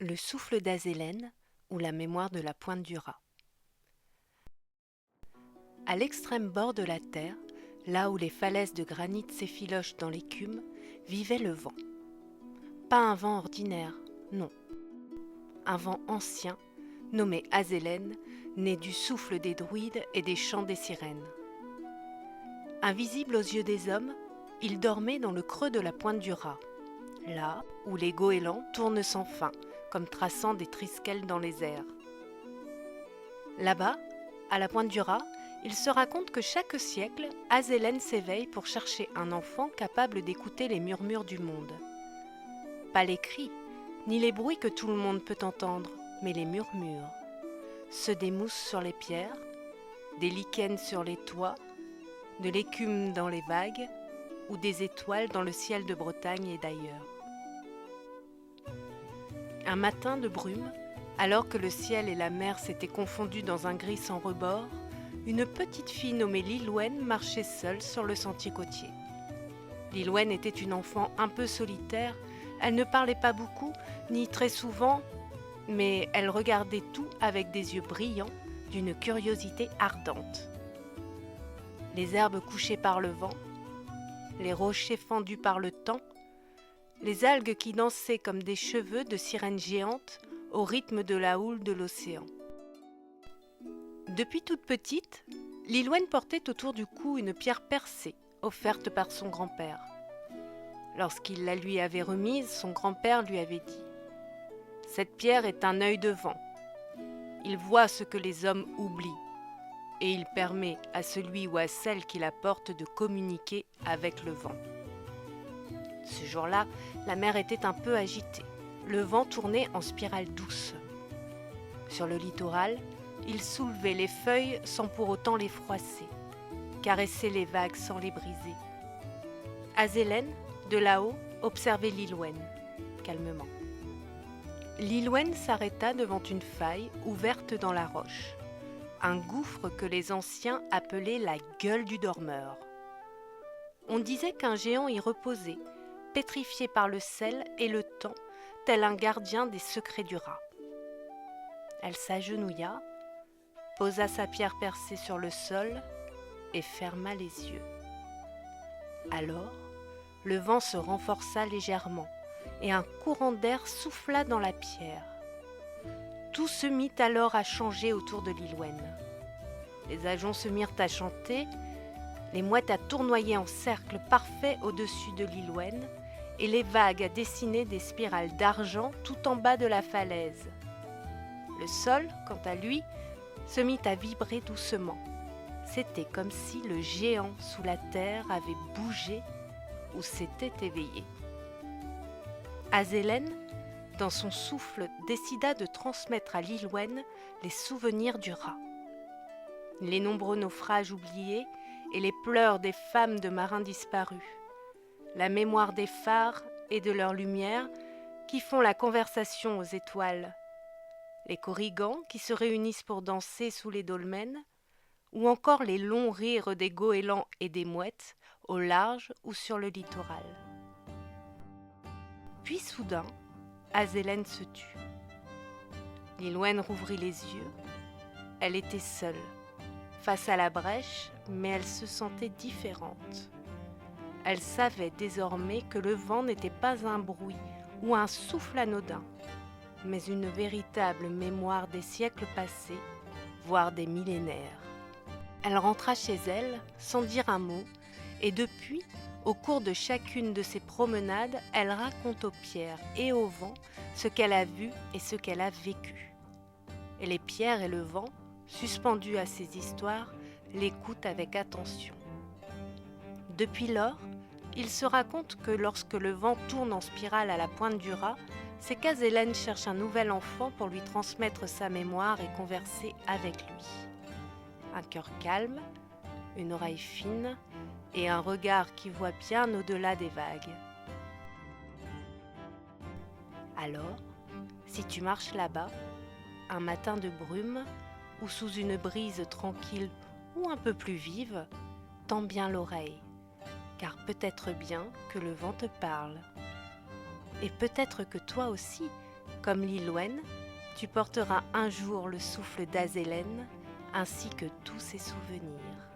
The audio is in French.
Le souffle d'Azélène ou la mémoire de la pointe du rat. À l'extrême bord de la terre, là où les falaises de granit s'effilochent dans l'écume, vivait le vent. Pas un vent ordinaire, non. Un vent ancien, nommé Azélène, né du souffle des druides et des chants des sirènes. Invisible aux yeux des hommes, il dormait dans le creux de la pointe du rat, là où les goélands tournent sans fin, comme traçant des trisquelles dans les airs. Là-bas, à la pointe du rat, il se raconte que chaque siècle, Azélène s'éveille pour chercher un enfant capable d'écouter les murmures du monde. Pas les cris, ni les bruits que tout le monde peut entendre, mais les murmures. Ceux des mousses sur les pierres, des lichens sur les toits, de l'écume dans les vagues, ou des étoiles dans le ciel de Bretagne et d'ailleurs. Un matin de brume, alors que le ciel et la mer s'étaient confondus dans un gris sans rebord, une petite fille nommée Lilouenne marchait seule sur le sentier côtier. Lilouenne était une enfant un peu solitaire, elle ne parlait pas beaucoup, ni très souvent, mais elle regardait tout avec des yeux brillants, d'une curiosité ardente. Les herbes couchées par le vent, les rochers fendus par le temps, les algues qui dansaient comme des cheveux de sirènes géantes au rythme de la houle de l'océan. Depuis toute petite, Lilouenne portait autour du cou une pierre percée, offerte par son grand-père. Lorsqu'il la lui avait remise, son grand-père lui avait dit « Cette pierre est un œil de vent. Il voit ce que les hommes oublient, et il permet à celui ou à celle qui la porte de communiquer avec le vent. » Ce jour-là, la mer était un peu agitée. Le vent tournait en spirale douce. Sur le littoral, il soulevait les feuilles sans pour autant les froisser, caressait les vagues sans les briser. Azélène, de là-haut, observait Lilouenne, calmement. Lilouenne s'arrêta devant une faille ouverte dans la roche, un gouffre que les anciens appelaient la gueule du dormeur. On disait qu'un géant y reposait, pétrifié par le sel et le temps, tel un gardien des secrets du rat. Elle s'agenouilla, posa sa pierre percée sur le sol et ferma les yeux. Alors, le vent se renforça légèrement et un courant d'air souffla dans la pierre. Tout se mit alors à changer autour de Lilouenne. Les ajoncs se mirent à chanter, les mouettes à tournoyer en cercle parfait au-dessus de Lilouenne et les vagues à dessiner des spirales d'argent tout en bas de la falaise. Le sol, quant à lui, se mit à vibrer doucement. C'était comme si le géant sous la terre avait bougé ou s'était éveillé. Azélène, dans son souffle, décida de transmettre à Lilouenne les souvenirs du rat. Les nombreux naufrages oubliés et les pleurs des femmes de marins disparus. La mémoire des phares et de leurs lumières qui font la conversation aux étoiles. Les corrigans qui se réunissent pour danser sous les dolmens, ou encore les longs rires des goélands et des mouettes au large ou sur le littoral. Puis soudain, Azélène se tut. Lilouenne rouvrit les yeux. Elle était seule, face à la brèche, mais elle se sentait différente. Elle savait désormais que le vent n'était pas un bruit ou un souffle anodin, mais une véritable mémoire des siècles passés, voire des millénaires. Elle rentra chez elle sans dire un mot, et depuis, au cours de chacune de ses promenades, elle raconte aux pierres et au vent ce qu'elle a vu et ce qu'elle a vécu. Et les pierres et le vent, suspendus à ces histoires, l'écoutent avec attention. Depuis lors, il se raconte que lorsque le vent tourne en spirale à la pointe du rat, c'est qu'Azélène cherche un nouvel enfant pour lui transmettre sa mémoire et converser avec lui. Un cœur calme, une oreille fine et un regard qui voit bien au-delà des vagues. Alors, si tu marches là-bas, un matin de brume ou sous une brise tranquille ou un peu plus vive, tends bien l'oreille, car peut-être bien que le vent te parle. Et peut-être que toi aussi, Comme Lilwen, tu porteras un jour le souffle d'Azélène, ainsi que tous ses souvenirs.